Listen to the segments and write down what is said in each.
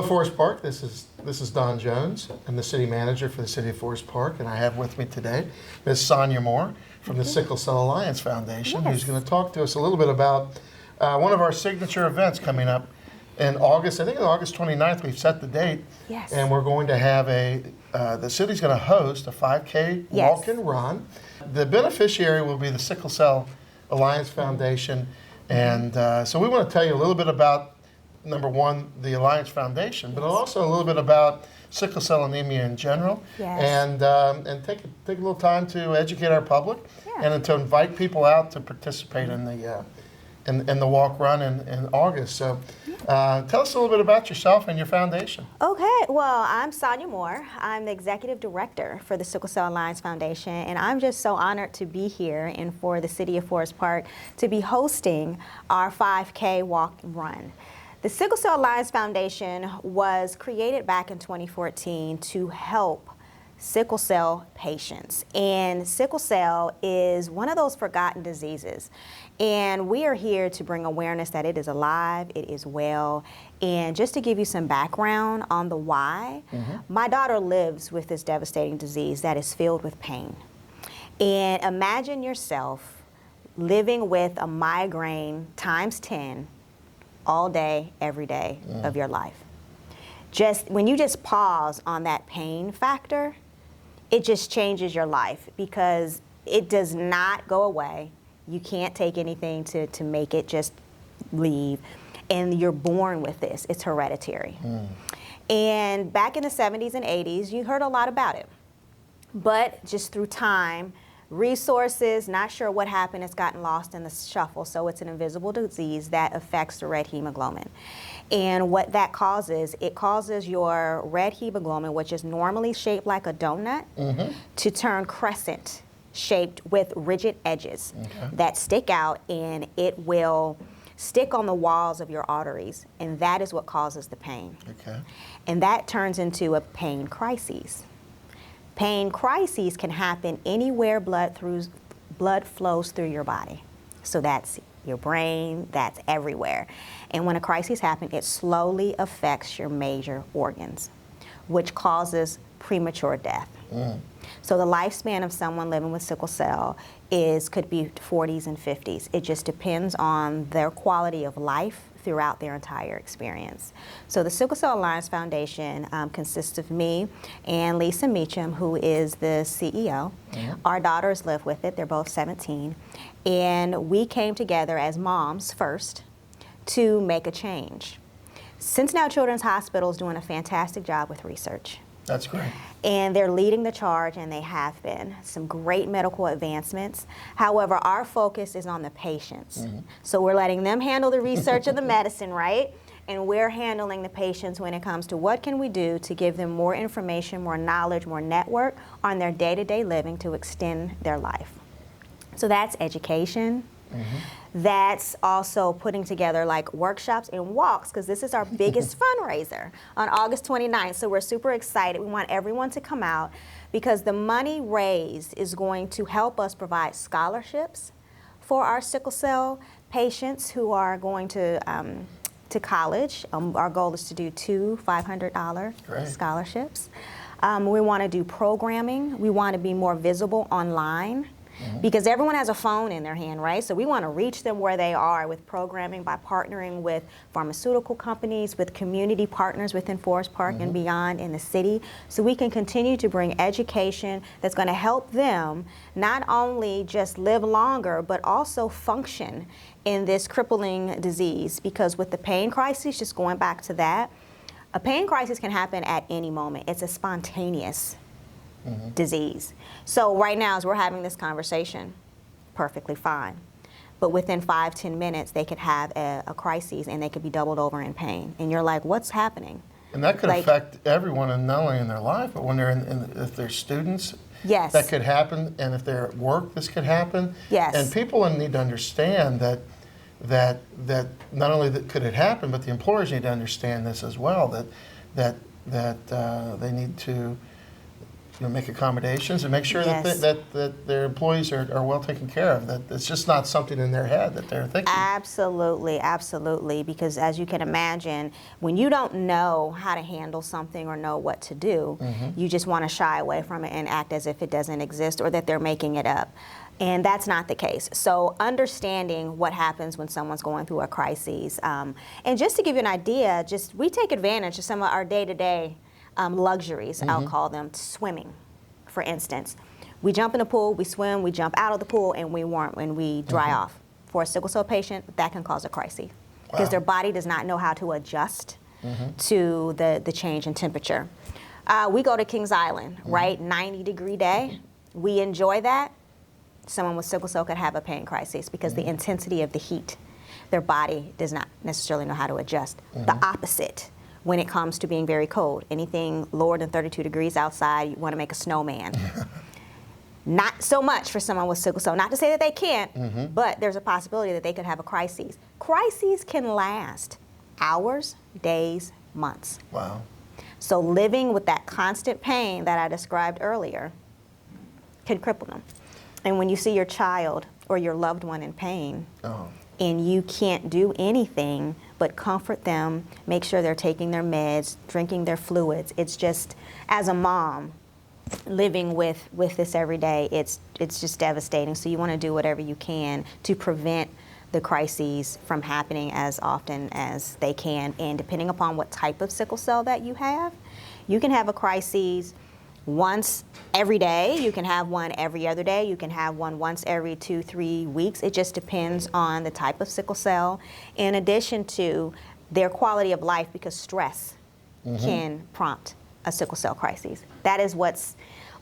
Hello, Forest Park. This is Don Jones. I'm the city manager for the city of Forest Park, and I have with me today Ms. Sonya Moore from the Sickle Cell Alliance Foundation, who's going to talk to us a little bit about one of our signature events coming up in August. I think it's August 29th. We've set the date, and we're going to have the city's going to host a 5K walk and run. The beneficiary will be the Sickle Cell Alliance Foundation, and so we want to tell you a little bit about, number one, the Alliance Foundation, but also a little bit about sickle cell anemia in general, and take a little time to educate our public and to invite people out to participate in the walk run in August. So tell us a little bit about yourself and your foundation. Okay, well, I'm Sonya Moore. I'm the executive director for the Sickle Cell Alliance Foundation, and I'm just so honored to be here and for the city of Forest Park to be hosting our 5K walk and run. The Sickle Cell Alliance Foundation was created back in 2014 to help sickle cell patients. And sickle cell is one of those forgotten diseases. And we are here to bring awareness that it is alive, it is well. And just to give you some background on the why, my daughter lives with this devastating disease that is filled with pain. And imagine yourself living with a migraine times 10 all day, every day of your life. Just when you just pause on that pain factor, it just changes your life because it does not go away. You can't take anything to make it just leave. And you're born with this. It's hereditary. And back in the 70s and 80s, you heard a lot about it. But just through time, resources, not sure what happened, it's gotten lost in the shuffle. So it's an invisible disease that affects the red hemoglobin. And what that causes, it causes your red hemoglobin, which is normally shaped like a donut, to turn crescent shaped with rigid edges that stick out, and it will stick on the walls of your arteries, and that is what causes the pain. And that turns into a pain crisis. Pain crises can happen anywhere blood flows through your body. So that's your brain, that's everywhere. And when a crisis happens, it slowly affects your major organs, which causes premature death. So the lifespan of someone living with sickle cell could be 40s and 50s. It just depends on their quality of life throughout their entire experience. So the Sickle Cell Alliance Foundation consists of me and Lisa Meacham, who is the CEO. Our daughters live with it. They're both 17. And we came together as moms first to make a change. Cincinnati Children's Hospital is doing a fantastic job with research. That's great. And they're leading the charge, and they have been. Some great medical advancements. However, our focus is on the patients. So we're letting them handle the research of the medicine, right? And we're handling the patients when it comes to what can we do to give them more information, more knowledge, more network on their day-to-day living to extend their life. So that's education. That's also putting together like workshops and walks, because this is our biggest fundraiser on August 29th. So we're super excited. We want everyone to come out because the money raised is going to help us provide scholarships for our sickle cell patients who are going to college. Our goal is to do 2 $500 scholarships. We want to do programming. We want to be more visible online. Because everyone has a phone in their hand, right? So we want to reach them where they are with programming by partnering with pharmaceutical companies, with community partners within Forest Park and beyond in the city, so we can continue to bring education that's going to help them not only just live longer, but also function in this crippling disease. Because with the pain crisis, just going back to that, a pain crisis can happen at any moment. It's a spontaneous disease. So right now, as we're having this conversation, perfectly fine. But within 5-10 minutes, they could have a crisis and they could be doubled over in pain. And you're like, what's happening? And that could affect everyone, and not only in their life, but when they're if they're students, that could happen. And if they're at work, this could happen. And people need to understand that not only could it happen, but the employers need to understand this as well, that they need to make accommodations and make sure Yes. that their employees are well taken care of, that it's just not something in their head that they're thinking. Absolutely, absolutely. Because as you can imagine, when you don't know how to handle something or know what to do, you just want to shy away from it and act as if it doesn't exist or that they're making it up. And that's not the case. So understanding what happens when someone's going through a crisis. And just to give you an idea, we take advantage of some of our day-to-day luxuries, I'll call them, swimming, for instance. We jump in the pool, we swim, we jump out of the pool, and we dry off. For a sickle cell patient, that can cause a crisis because their body does not know how to adjust to the change in temperature. We go to Kings Island, right? 90-degree day. We enjoy that. Someone with sickle cell could have a pain crisis because the intensity of the heat, their body does not necessarily know how to adjust. The opposite when it comes to being very cold. Anything lower than 32 degrees outside, you want to make a snowman. Not so much for someone with sickle cell. Not to say that they can't, but there's a possibility that they could have a crisis. Crises can last hours, days, months. Wow. So living with that constant pain that I described earlier can cripple them. And when you see your child or your loved one in pain, and you can't do anything but comfort them, make sure they're taking their meds, drinking their fluids, it's just, as a mom, living with this every day, it's just devastating. So you want to do whatever you can to prevent the crises from happening as often as they can. And depending upon what type of sickle cell that you can have a crisis once every day. You can have one every other day. You can have one once every 2-3 weeks. It just depends on the type of sickle cell, in addition to their quality of life, because stress can prompt a sickle cell crisis. That is what's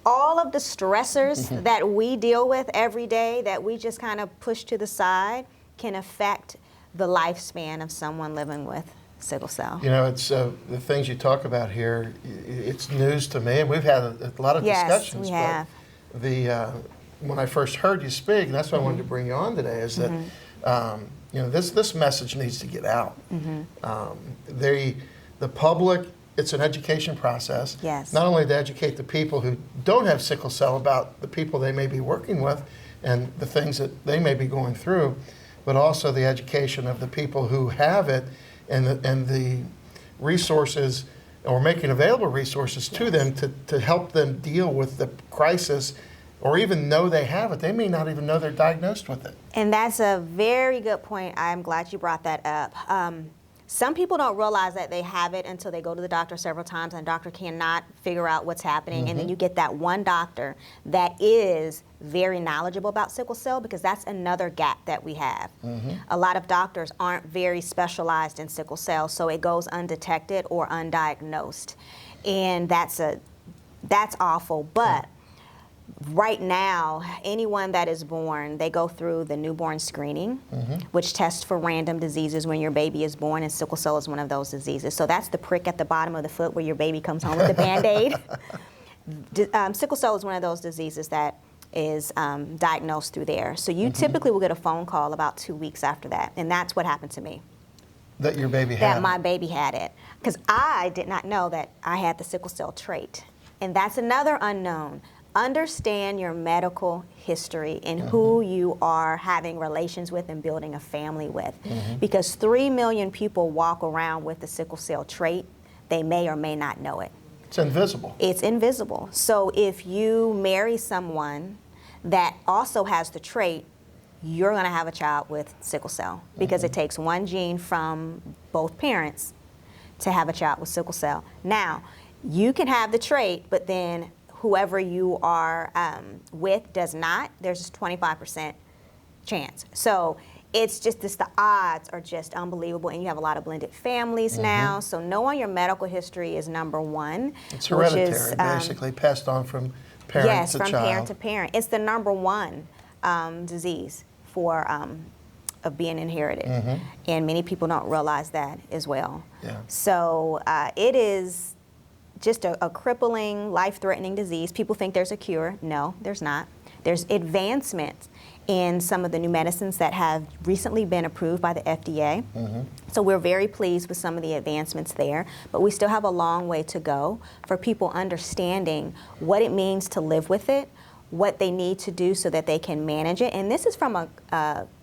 all of the stressors that we deal with every day that we just kind of push to the side can affect the lifespan of someone living with sickle cell. You know, it's the things you talk about here, it's news to me, and we've had a lot of discussions. Yes, we have. But when I first heard you speak, and that's why I wanted to bring you on today, is that you know, this message needs to get out. The public, it's an education process. Yes. Not only to educate the people who don't have sickle cell about the people they may be working with and the things that they may be going through, but also the education of the people who have it, and the resources, or making available resources to them to help them deal with the crisis, or even know they have it. They may not even know they're diagnosed with it. And that's a very good point. I'm glad you brought that up. Some people don't realize that they have it until they go to the doctor several times and the doctor cannot figure out what's happening. And then you get that one doctor that is very knowledgeable about sickle cell, because that's another gap that we have. A lot of doctors aren't very specialized in sickle cell, so it goes undetected or undiagnosed. And that's awful. But right now, anyone that is born, they go through the newborn screening, which tests for random diseases when your baby is born, and sickle cell is one of those diseases. So that's the prick at the bottom of the foot where your baby comes home with a Band-Aid. Sickle cell is one of those diseases that is diagnosed through there. So you typically will get a phone call about 2 weeks after that, and that's what happened to me. That your baby had That my baby had it. Because I did not know that I had the sickle cell trait. And that's another unknown. Understand your medical history and who you are having relations with and building a family with. Because 3 million people walk around with the sickle cell trait. They may or may not know it. It's invisible. It's invisible. So if you marry someone that also has the trait, you're going to have a child with sickle cell, because it takes one gene from both parents to have a child with sickle cell. Now, you can have the trait, but then whoever you are with does not. There's a 25% chance. So it's just the odds are just unbelievable, and you have a lot of blended families now. So knowing your medical history is number one. It's hereditary, basically passed on from parent to child. Yes, from parent to parent. It's the number one disease for of being inherited, and many people don't realize that as well. So it is just a crippling, life-threatening disease. People think there's a cure. No, there's not. There's advancements in some of the new medicines that have recently been approved by the FDA. So we're very pleased with some of the advancements there, but we still have a long way to go for people understanding what it means to live with it, what they need to do so that they can manage it. And this is from a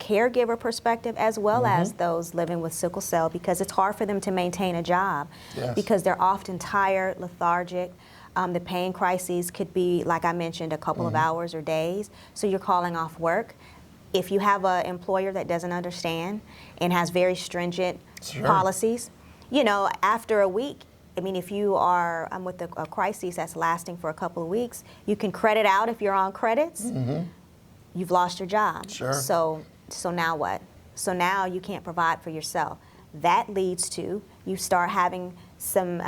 caregiver perspective as well as those living with sickle cell, because it's hard for them to maintain a job because they're often tired, lethargic. The pain crises could be, like I mentioned, a couple of hours or days, so you're calling off work. If you have an employer that doesn't understand and has very stringent policies, you know, after a week, I mean, if you are with a crisis that's lasting for a couple of weeks, you can credit out if you're on credits. You've lost your job. So now what? So now you can't provide for yourself. That leads to you start having some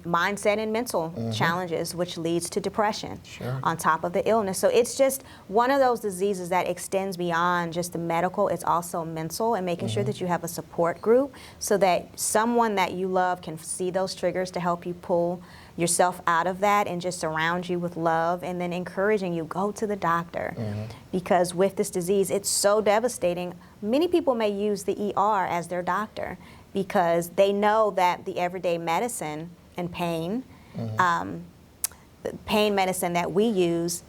mindset and mental challenges, which leads to depression on top of the illness. So it's just one of those diseases that extends beyond just the medical. It's also mental, and making sure that you have a support group so that someone that you love can see those triggers to help you pull yourself out of that and just surround you with love, and then encouraging you, go to the doctor. Because with this disease, it's so devastating. Many people may use the ER as their doctor because they know that the everyday medicine and pain, the pain medicine that we use,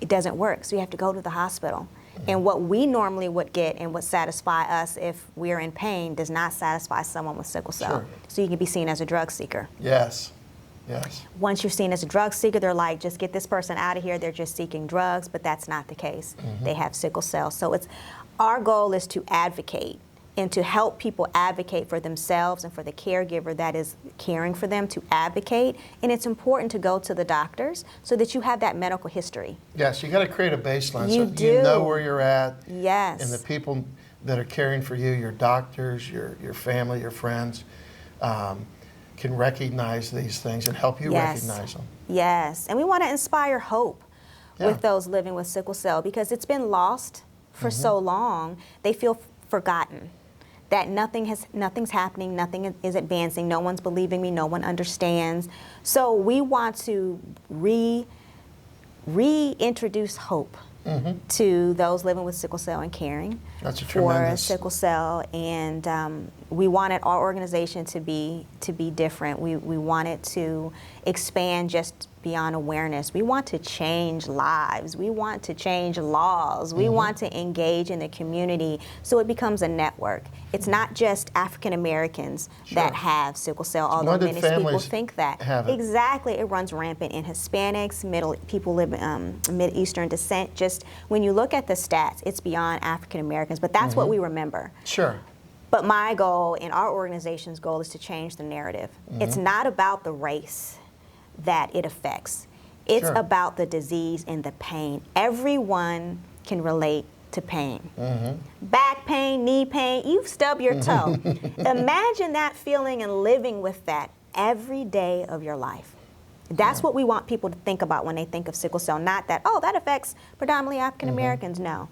it doesn't work. So you have to go to the hospital. And what we normally would get and would satisfy us if we're in pain does not satisfy someone with sickle cell. So you can be seen as a drug seeker. Once you're seen as a drug seeker, they're like, just get this person out of here. They're just seeking drugs, but that's not the case. They have sickle cell. So it's our goal is to advocate and to help people advocate for themselves and for the caregiver that is caring for them to advocate. And it's important to go to the doctors so that you have that medical history. Yes, you got to create a baseline You so do. you know where you're at. Yes. And the people that are caring for you, your doctors, your family, your friends, can recognize these things and help you recognize them. Yes, and we want to inspire hope with those living with sickle cell, because it's been lost for so long. They feel forgotten, that nothing's happening, nothing is advancing, no one's believing me, no one understands. So we want to reintroduce hope to those living with sickle cell and caring for sickle cell. And we wanted our organization to be different. We wanted to expand just beyond awareness. We want to change lives. We want to change laws. We want to engage in the community so it becomes a network. It's not just African Americans that have sickle cell, although many people think that. Exactly. It runs rampant in Hispanics, people live Mid-Eastern descent. Just when you look at the stats, it's beyond African Americans, but that's what we remember. But my goal and our organization's goal is to change the narrative. It's not about the race that it affects. It's about the disease and the pain. Everyone can relate to pain. Back pain, knee pain, you stub your toe. Imagine that feeling and living with that every day of your life. That's what we want people to think about when they think of sickle cell, not that, oh, that affects predominantly African Americans. No.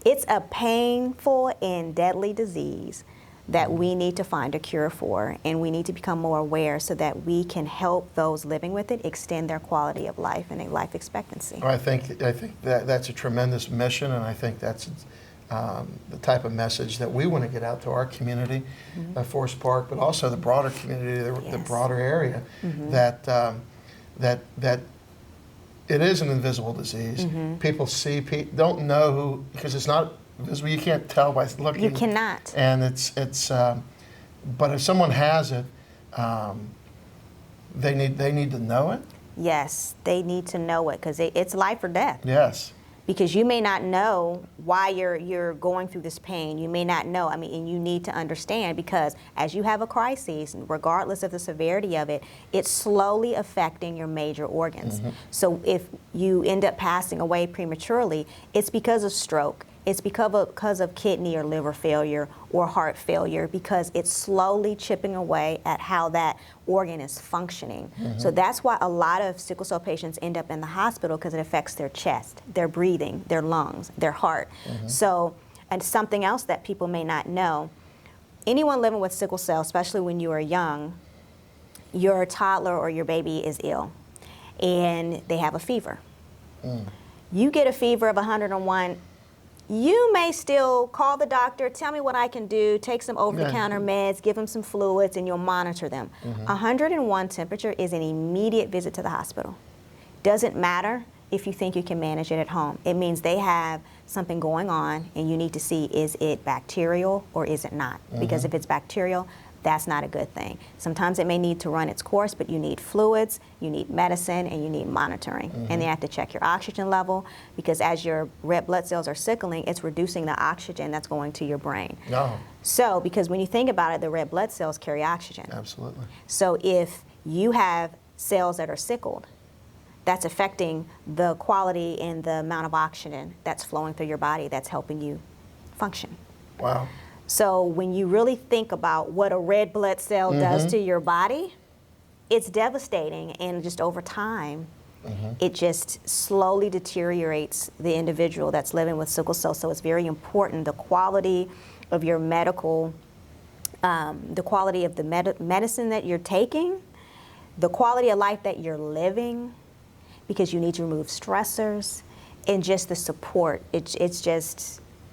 It's a painful and deadly disease that we need to find a cure for, and we need to become more aware so that we can help those living with it extend their quality of life and their life expectancy. I think that's a tremendous mission, and I think that's the type of message that we want to get out to our community, Forest Park, but also the broader community, the broader area, that it is an invisible disease. People don't know who, because it's not visible. You can't tell by looking. You cannot. And but if someone has it, they need to know it. Yes, they need to know it, because it's life or death. Yes. Because you may not know why you're going through this pain. You may not know. I mean, and you need to understand, because as you have a crisis, regardless of the severity of it, it's slowly affecting your major organs. So if you end up passing away prematurely, it's because of stroke. It's because of kidney or liver failure or heart failure, because it's slowly chipping away at how that organ is functioning. So that's why a lot of sickle cell patients end up in the hospital, because it affects their chest, their breathing, their lungs, their heart. So, and something else that people may not know, anyone living with sickle cell, especially when you are young, your toddler or your baby is ill and they have a fever. you get a fever of 101, you may still call the doctor, tell me what I can do, take some over-the-counter meds, give them some fluids, and you'll monitor them. 101 temperature is an immediate visit to the hospital. Doesn't matter if you think you can manage it at home. It means they have something going on, and you need to see, is it bacterial or is it not? Because if it's bacterial, that's not a good thing. Sometimes it may need to run its course, but you need fluids, you need medicine, and you need monitoring. And they have to check your oxygen level, because as your red blood cells are sickling, it's reducing the oxygen that's going to your brain. No. So, because when you think about it, the red blood cells carry oxygen. Absolutely. So if you have cells that are sickled, that's affecting the quality and the amount of oxygen that's flowing through your body that's helping you function. Wow. So when you really think about what a red blood cell does to your body, it's devastating, and just over time, it just slowly deteriorates the individual that's living with sickle cell. So it's very important, the quality of your medical, the quality of the medicine that you're taking, the quality of life that you're living, because you need to remove stressors, and just the support.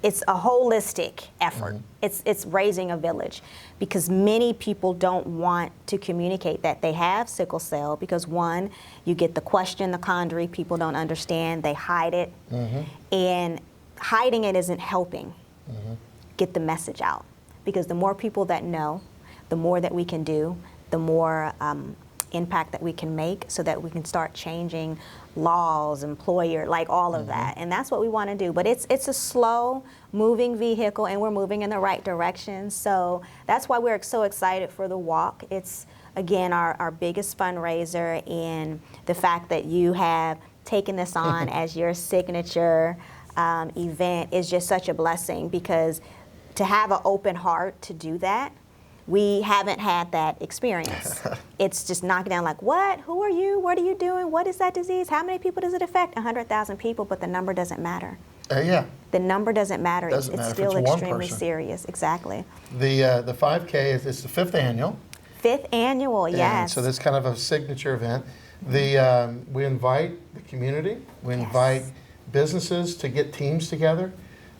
It's a holistic effort. It's raising a village, because many people don't want to communicate that they have sickle cell, because one, you get the question, the quandary, people don't understand, they hide it, and hiding it isn't helping get the message out, because the more people that know, the more that we can do, the more impact that we can make, so that we can start changing laws, employer, like all of that. And that's what we want to do. But it's a slow moving vehicle, and we're moving in the right direction. So that's why we're so excited for the walk. It's, again, our biggest fundraiser, and the fact that you have taken this on as your signature event is just such a blessing, because to have an open heart to do that, we haven't had that experience. It's just knocked down like, what? Who are you? What are you doing? What is that disease? How many people does it affect? 100,000 people, but the number doesn't matter. Yeah. The number doesn't matter. Doesn't It's matter if still it's one extremely person. serious. Exactly. The 5K is the 5th annual. 5th annual, yes. And so this kind of a signature event. We invite the community. We invite businesses to get teams together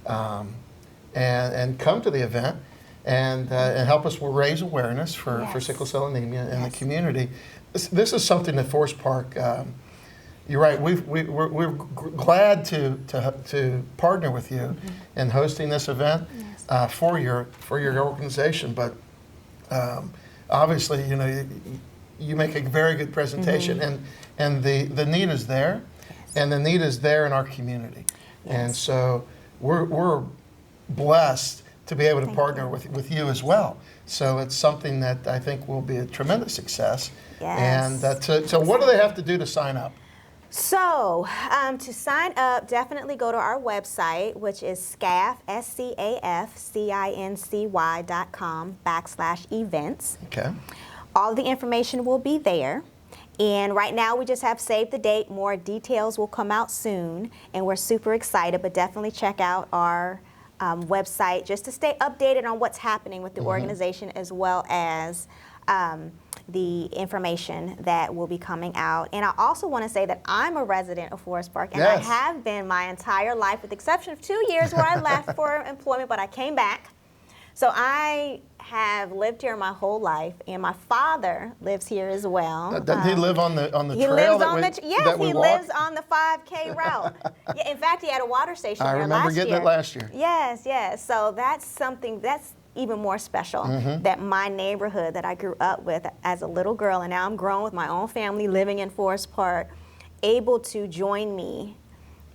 and come to the event. And help us raise awareness for sickle cell anemia in the community. This is something that Forest Park, you're right, we're glad to partner with you in hosting this event for your organization. But obviously, you make a very good presentation, and the need is there, and the need is there in our community. And so we're blessed to be able to partner with you as well. So it's something that I think will be a tremendous success. Yes. And so what do they have to do to sign up? So to sign up, definitely go to our website, which is scaf, scafcincy.com/events. Okay. All of the information will be there. And right now we just have save the date. More details will come out soon, and we're super excited, but definitely check out our website just to stay updated on what's happening with the organization, as well as the information that will be coming out. And I also want to say that I'm a resident of Forest Park, and I have been my entire life, with the exception of 2 years where I left for employment, but I came back. So I have lived here my whole life, and my father lives here as well. Doesn't he live on the He trail lives on the he lives on the 5K route. Yeah, in fact, he had a water station I there remember last getting year. it last year. Yes. So that's something that's even more special, that my neighborhood that I grew up with as a little girl, and now I'm grown with my own family living in Forest Park, able to join me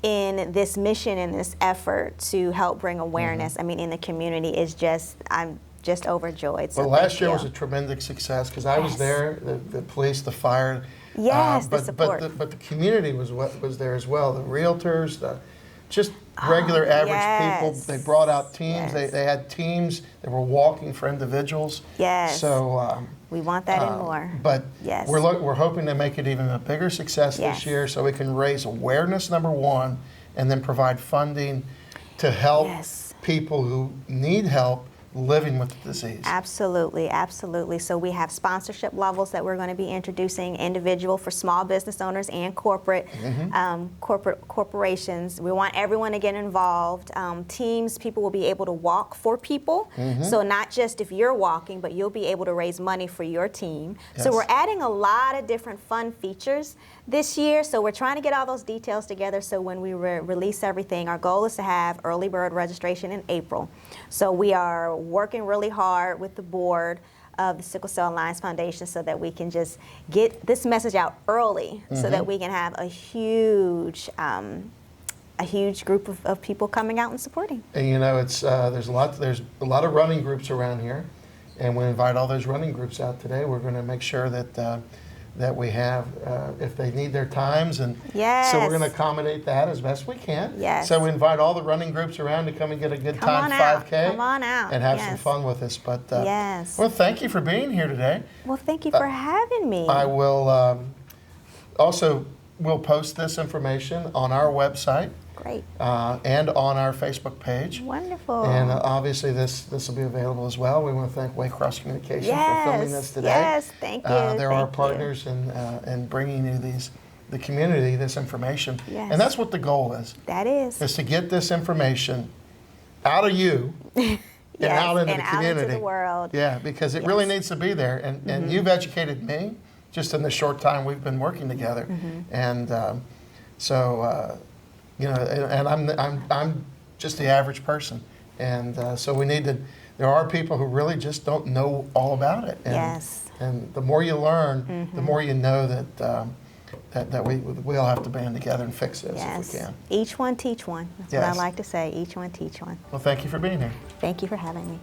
in this mission and this effort to help bring awareness, I mean, in the community, is just, I'm just overjoyed. So well, last year was a tremendous success, because I was there, the police, the fire. Yes, but, the support. But the community was there as well, the realtors, just regular average people. They brought out teams. They had teams that were walking for individuals. Yes. So we want that and more. But we're hoping to make it even a bigger success this year, so we can raise awareness, number one, and then provide funding to help people who need help living with the disease. Absolutely, absolutely. So we have sponsorship levels that we're going to be introducing, individual for small business owners and corporate, corporations. We want everyone to get involved. Teams, people will be able to walk for people. So not just if you're walking, but you'll be able to raise money for your team. Yes. So we're adding a lot of different fun features this year. So we're trying to get all those details together so when we release everything, our goal is to have early bird registration in April. So we are working really hard with the board of the Sickle Cell Alliance Foundation so that we can just get this message out early so that we can have a huge group of people coming out and supporting. And you know, it's there's a lot of running groups around here, and we invite all those running groups out today. We're going to make sure that that we have if they need their times, and so we're going to accommodate that as best we can. Yes. So we invite all the running groups around to come and get a good time 5K. Come on out. And have some fun with us. But yes. Well, thank you for being here today. Well, thank you for having me. I will also we'll post this information on our website. Great. And on our Facebook page. Wonderful. And obviously this will be available as well. We want to thank Waycross Communication for filming this today. Yes, thank you. They're our partners in bringing you the community this information. Yes. And that's what the goal is. That is to get this information out of you and out into the community. Out into the world. Yeah, because it really needs to be there. And you've educated me just in the short time we've been working together. And you know, and I'm just the average person, and so we need to. There are people who really just don't know all about it. And, yes. And the more you learn, the more you know that we all have to band together and fix this if we can. Each one teach one. That's what I like to say. Each one teach one. Well, thank you for being here. Thank you for having me.